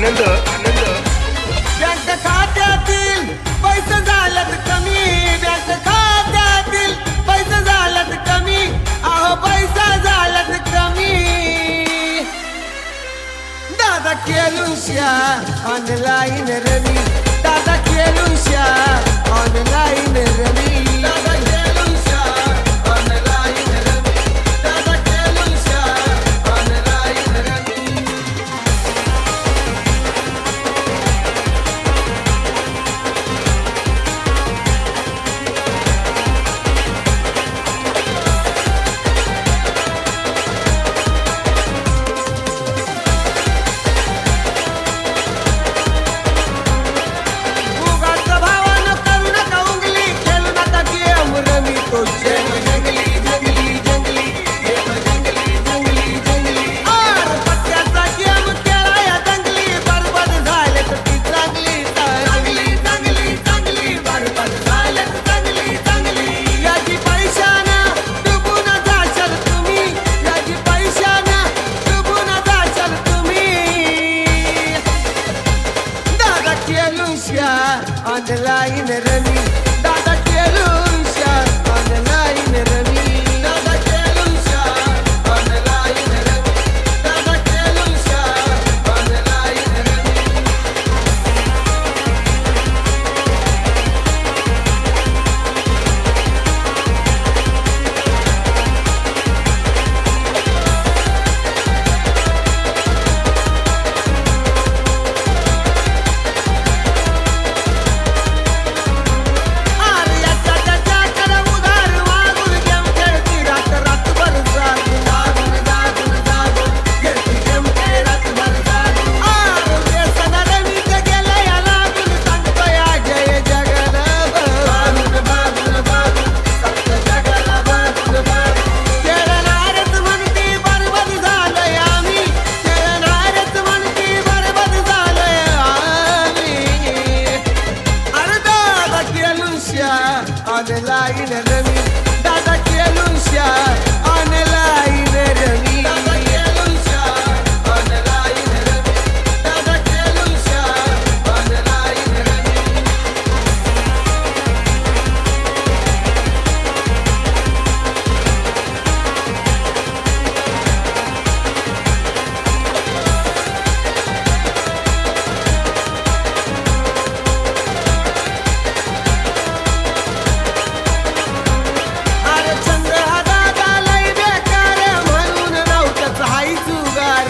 Anand Anand bank खात्यातील पैसे झालेत कमी, बँक खात्यातील पैसे झालेत कमी, अहो पैसा झालेत कमी. दादा केलुशा ऑनलाईन रमी, दादा केलुशा ऑनलाईन रमी, दादा केलुशा ऑनलाईन रमी, दादा केलुशा ऑनलाईन रमी. उगाच भावानं करू नका उंगली, खेळू नका गेम रमी तो जंगली जंगली जंगली गेम, जंगली जंगली जंगली. आर पत्त्याचा गेम खेळाया जंगली, बरबाद झाले तर ती चांगली चांगली चांगली चांगली, बरबाद झाले तर चांगली चांगली. याची पैशानं डुबून जाशाल तुम्ही, याची पैशानं डुबून जाशाल तुम्ही. दादा केलुशा ऑनलाईन रमी, दादा केलुशा ऑनलाईन रमी, दादा केलुशा ऑनलाईन रमी, दादा केलुशा ऑनलाईन रमी. अरे याच्या त्याच्याकडे उधार मागून गेम खेळती रात रातभर जागून, जागून जागून जागून खेळती गेम खेळ रातभर जागून. अरे व्यसन रमीचं गेलं या लागून, सांगतोय जय जगाला बागून बागून बागून, सांगतो जगाला बागून बागून. खेळणारच म्हणती बरबाद झालोय आम्ही, खेळणारच म्हणती बरबाद झालोय आम्ही. अरे दादा केलुशा ऑनलाईन रमी, दादा केलुशा ऑनलाईन रमी, दादा केलुशा ऑनलाईन रमी, दादा केलुशा ऑनलाईन रमी. अरे चंद्र हा दादा लय बेकार, म्हणून नव्हतंच हाय जुगार.